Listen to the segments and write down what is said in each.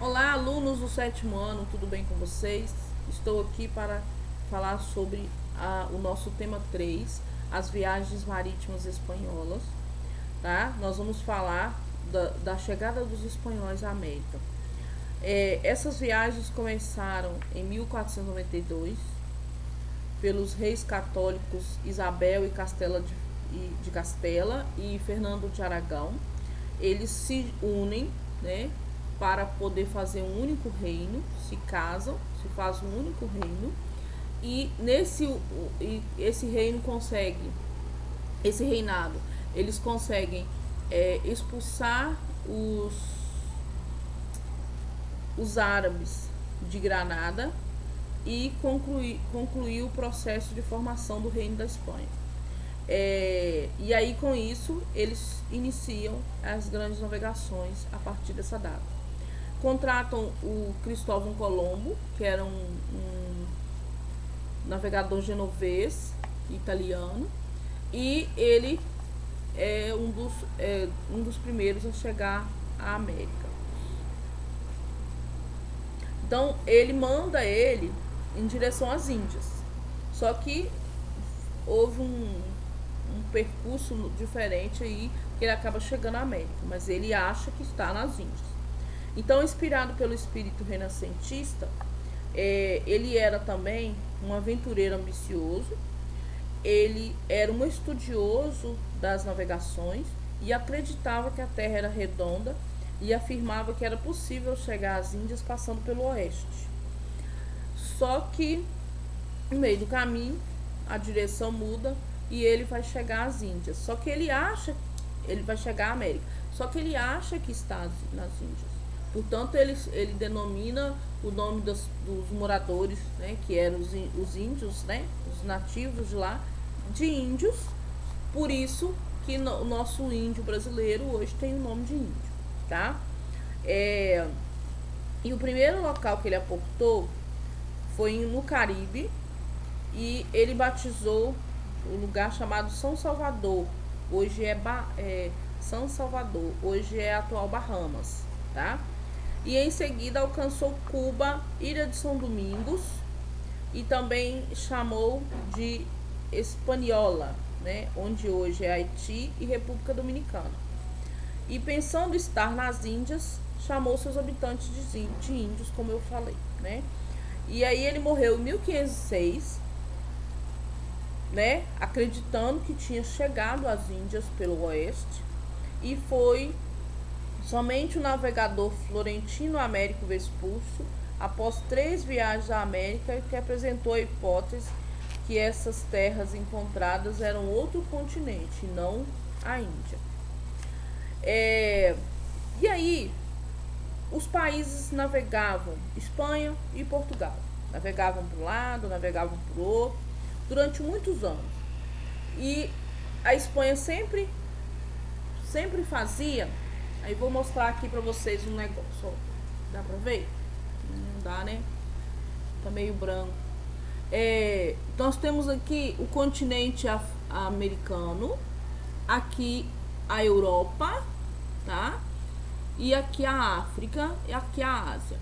Olá, alunos do sétimo ano, tudo bem com vocês? Estou aqui para falar sobre o nosso tema 3, as viagens marítimas espanholas, tá? Nós vamos falar da chegada dos espanhóis à América. Essas viagens começaram em 1492 pelos reis católicos Isabel de Castela e Fernando de Aragão. Eles se unem, né, para poder fazer um único reino, se casam, se faz um único reino, e esse reino consegue, esse reinado, eles conseguem expulsar os árabes de Granada e concluir o processo de formação do reino da Espanha. E aí com isso eles iniciam as grandes navegações a partir dessa data. Contratam o Cristóvão Colombo, que era um navegador genovês italiano, e ele é um dos primeiros a chegar à América. Então ele manda ele em direção às Índias. Só que houve um percurso diferente aí, que ele acaba chegando à América, mas ele acha que está nas Índias. Então, inspirado pelo espírito renascentista, ele era também um aventureiro ambicioso, ele era um estudioso das navegações e acreditava que a Terra era redonda e afirmava que era possível chegar às Índias passando pelo oeste. Só que, no meio do caminho, a direção muda e ele vai chegar às Índias. Só que ele vai chegar à América. Só que ele acha que está nas Índias. Portanto, ele denomina o nome dos moradores, né, que eram os índios, né, os nativos de lá, de índios. Por isso que o nosso índio brasileiro hoje tem o nome de índio, tá? E o primeiro local que ele aportou foi no Caribe, e ele batizou o lugar chamado São Salvador. Hoje São Salvador, hoje é a atual Bahamas, tá? E em seguida alcançou Cuba, Ilha de São Domingos, e também chamou de Hispaniola, né, onde hoje é Haiti e República Dominicana. E pensando estar nas Índias, chamou seus habitantes de índios, como eu falei, né? E aí ele morreu em 1506, né, acreditando que tinha chegado às Índias pelo oeste, e foi somente o navegador Florentino Américo Vespuccio, após 3 viagens à América, que apresentou a hipótese que essas terras encontradas eram outro continente, não a Índia. E aí, os países navegavam, Espanha e Portugal, navegavam para um lado, navegavam para o outro, durante muitos anos. E a Espanha sempre fazia. Aí vou mostrar aqui pra vocês um negócio. Dá pra ver? Não dá, né? Tá meio branco. Nós temos aqui o continente americano, aqui a Europa, tá? E aqui a África e aqui a Ásia.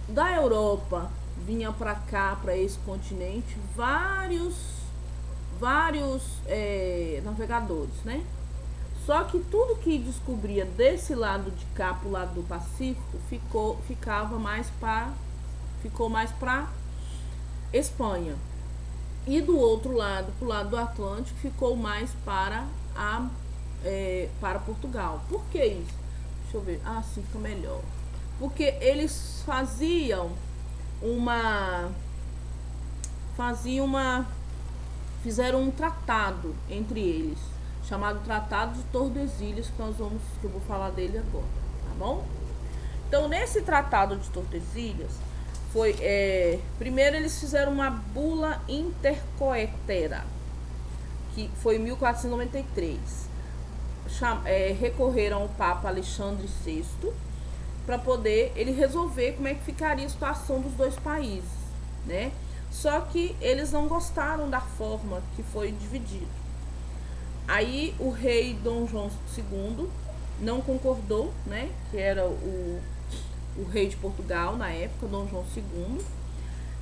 Da Europa vinha para cá, para esse continente, vários navegadores, né? Só que tudo que descobria desse lado de cá pro lado do Pacífico ficou mais para Espanha. E do outro lado, pro lado do Atlântico, ficou mais para Portugal. Por que isso? Deixa eu ver. Assim fica melhor. Porque eles fizeram um tratado entre eles, chamado Tratado de Tordesilhas, que eu vou falar dele agora, tá bom? Então, nesse Tratado de Tordesilhas, primeiro eles fizeram uma bula intercoetera, que foi em 1493. Recorreram ao Papa Alexandre VI para poder ele resolver como é que ficaria a situação dos dois países, né? Só que eles não gostaram da forma que foi dividido. Aí o rei Dom João II não concordou, né? Que era o rei de Portugal na época, Dom João II.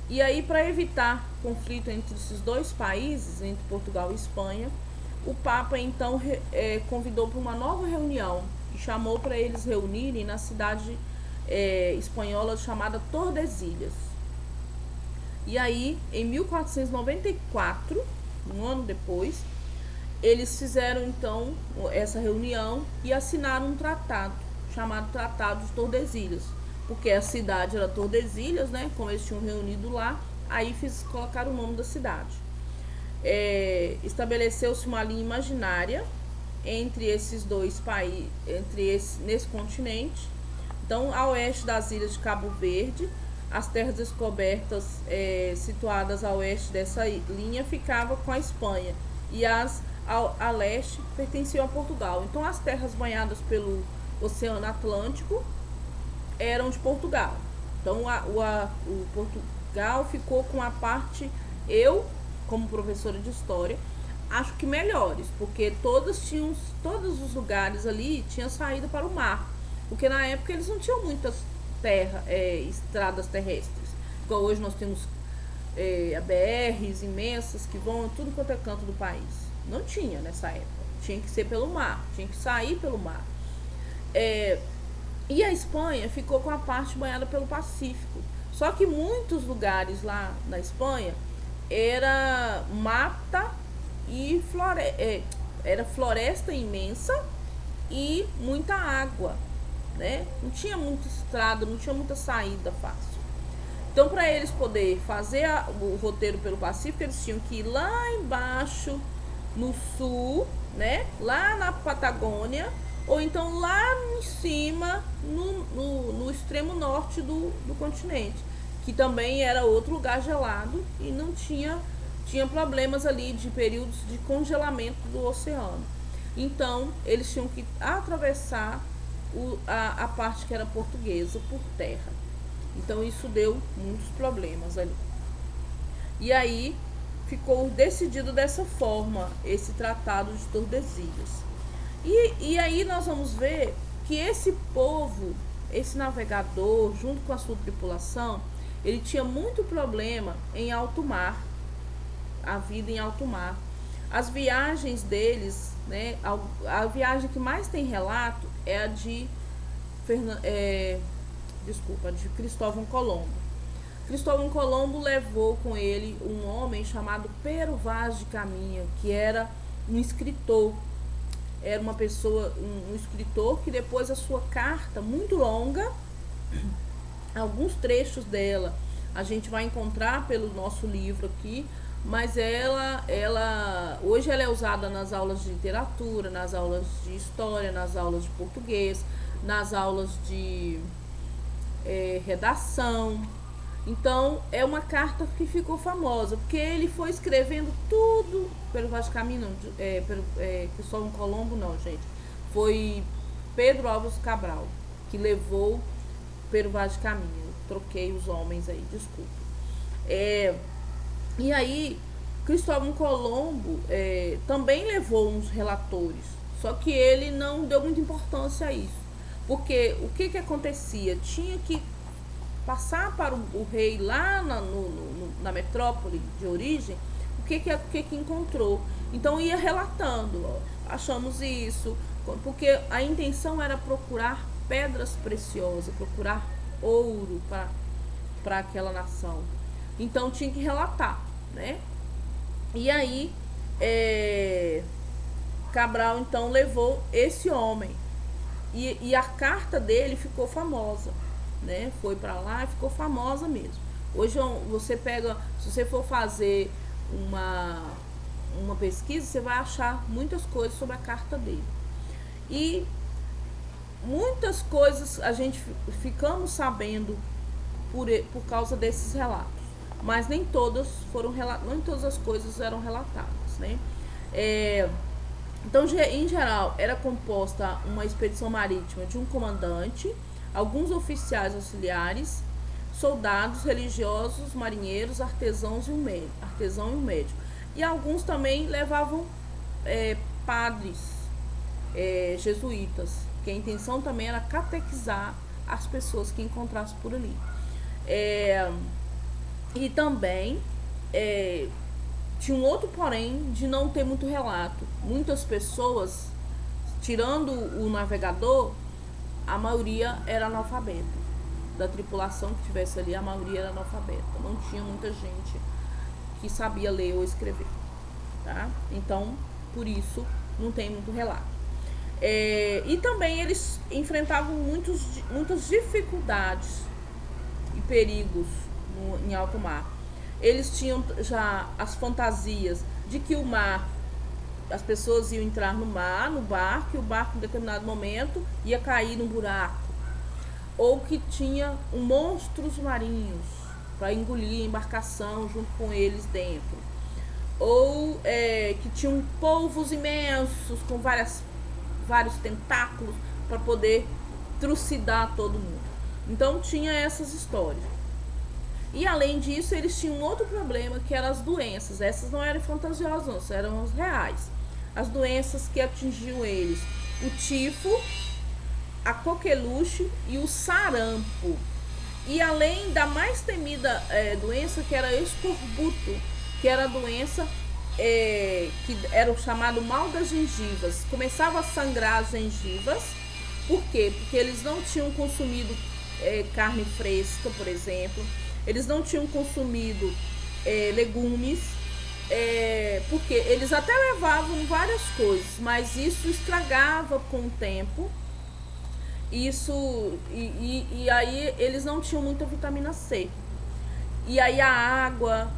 E aí, para evitar conflito entre esses dois países, entre Portugal e Espanha, o Papa então convidou para uma nova reunião e chamou para eles reunirem na cidade espanhola chamada Tordesilhas. E aí, em 1494, um ano depois, eles fizeram então essa reunião e assinaram um tratado chamado Tratado de Tordesilhas, porque a cidade era Tordesilhas, né? Como eles tinham reunido lá, aí colocaram o nome da cidade. Estabeleceu-se uma linha imaginária entre esses dois países, nesse continente. Então, a oeste das ilhas de Cabo Verde, as terras descobertas situadas a oeste dessa linha ficava com a Espanha e as a leste pertenciam a Portugal. Então, as terras banhadas pelo Oceano Atlântico eram de Portugal. Então, o Portugal ficou com a parte, eu, como professora de história, acho que melhores, porque todos os lugares ali tinham saída para o mar, porque na época eles não tinham muitas estradas terrestres, igual hoje nós temos BRs imensas que vão em tudo quanto é canto do país. Não tinha nessa época, tinha que ser pelo mar, tinha que sair pelo mar. E a Espanha ficou com a parte banhada pelo Pacífico. Só que muitos lugares lá na Espanha era mata e era floresta imensa e muita água, né? Não tinha muita estrada, não tinha muita saída fácil. Então, para eles poderem fazer o roteiro pelo Pacífico, eles tinham que ir lá embaixo, no sul, né? Lá na Patagônia, ou então lá em cima, no extremo norte do continente, que também era outro lugar gelado e não tinha problemas ali de períodos de congelamento do oceano. Então, eles tinham que atravessar a parte que era portuguesa por terra. Então, isso deu muitos problemas ali. E aí, ficou decidido dessa forma, esse Tratado de Tordesilhas. E aí nós vamos ver que esse povo, esse navegador, junto com a sua tripulação, ele tinha muito problema em alto mar, a vida em alto mar. As viagens deles, né, a viagem que mais tem relato é a de Cristóvão Colombo. Cristóvão Colombo levou com ele um homem chamado Pero Vaz de Caminha, que era um escritor. Era uma pessoa, um escritor que depois a sua carta, muito longa, alguns trechos dela a gente vai encontrar pelo nosso livro aqui, mas hoje ela é usada nas aulas de literatura, nas aulas de história, nas aulas de português, nas aulas de redação. Então, é uma carta que ficou famosa, porque ele foi escrevendo tudo pelo Vaz de Caminha, Cristóvão Colombo não, gente. Foi Pedro Álvares Cabral que levou pelo Vaz de Caminha. Eu troquei os homens aí, desculpa. E aí, Cristóvão Colombo também levou uns relatores, só que ele não deu muita importância a isso. Porque o que acontecia? Tinha que passar para o rei lá na metrópole de origem o que encontrou. Então ia relatando, achamos isso, porque a intenção era procurar pedras preciosas, procurar ouro para aquela nação. Então tinha que relatar, né? E aí Cabral então levou esse homem e a carta dele ficou famosa, né? Foi para lá e ficou famosa mesmo. Hoje você pega, se você for fazer uma pesquisa, você vai achar muitas coisas sobre a carta dele. E muitas coisas a gente ficamos sabendo por causa desses relatos, mas nem todas as coisas eram relatadas, né? Então, em geral, era composta uma expedição marítima de um comandante, alguns oficiais auxiliares, soldados, religiosos, marinheiros, artesão e um médico. E alguns também levavam padres jesuítas, que a intenção também era catequizar as pessoas que encontrassem por ali. E também tinha um outro porém de não ter muito relato. Muitas pessoas, tirando o navegador, a maioria era analfabeta. Da tripulação que tivesse ali, a maioria era analfabeta. Não tinha muita gente que sabia ler ou escrever, tá? Então, por isso, não tem muito relato. E também eles enfrentavam muitas dificuldades e perigos em alto mar. Eles tinham já as fantasias de que o mar, as pessoas iam entrar no mar, no barco, e o barco em determinado momento ia cair num buraco. Ou que tinha monstros marinhos para engolir a embarcação junto com eles dentro. Ou que tinham polvos imensos com vários tentáculos para poder trucidar todo mundo. Então tinha essas histórias. E além disso, eles tinham um outro problema, que eram as doenças. Essas não eram fantasiosas, não, eram as reais. As doenças que atingiam eles: o tifo, a coqueluche e o sarampo. E além da mais temida doença, que era escorbuto, que era a doença que era o chamado mal das gengivas. Começava a sangrar as gengivas. Por quê? Porque eles não tinham consumido carne fresca, por exemplo. Eles não tinham consumido legumes, porque eles até levavam várias coisas, mas isso estragava com o tempo. E aí eles não tinham muita vitamina C. E aí a água,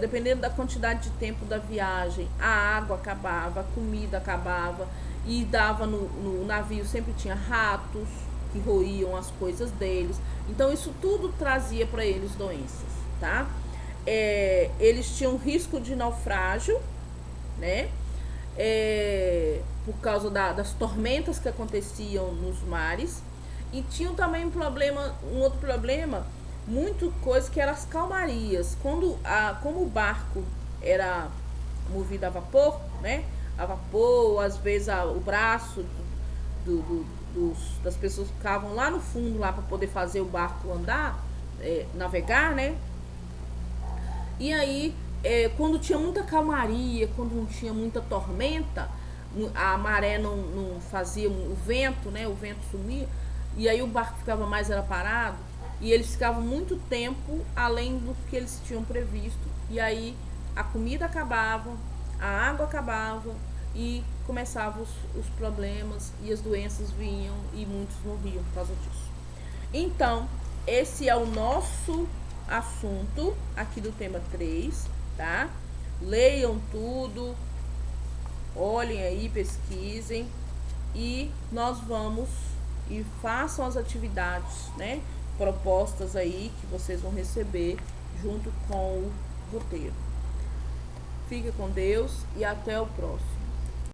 dependendo da quantidade de tempo da viagem, a água acabava, a comida acabava, e dava no navio, sempre tinha ratos que roíam as coisas deles. Então isso tudo trazia para eles doenças, tá? Eles tinham risco de naufrágio, né? Por causa das tormentas que aconteciam nos mares. E tinham também um outro problema, muito coisa, que eram as calmarias. Como o barco era movido a vapor, né? A vapor, às vezes o braço das pessoas ficavam lá no fundo lá para poder fazer o barco andar, navegar, né? E aí, quando tinha muita calmaria, quando não tinha muita tormenta, a maré não fazia o vento, né? O vento sumia, e aí o barco ficava mais parado, e eles ficavam muito tempo além do que eles tinham previsto. E aí a comida acabava, a água acabava, e começavam os problemas, e as doenças vinham, e muitos morriam por causa disso. Então, esse é o nosso assunto aqui do tema 3, tá? Leiam tudo, olhem aí, pesquisem, e nós vamos e façam as atividades, né, propostas aí que vocês vão receber junto com o roteiro. Fique com Deus e até o próximo.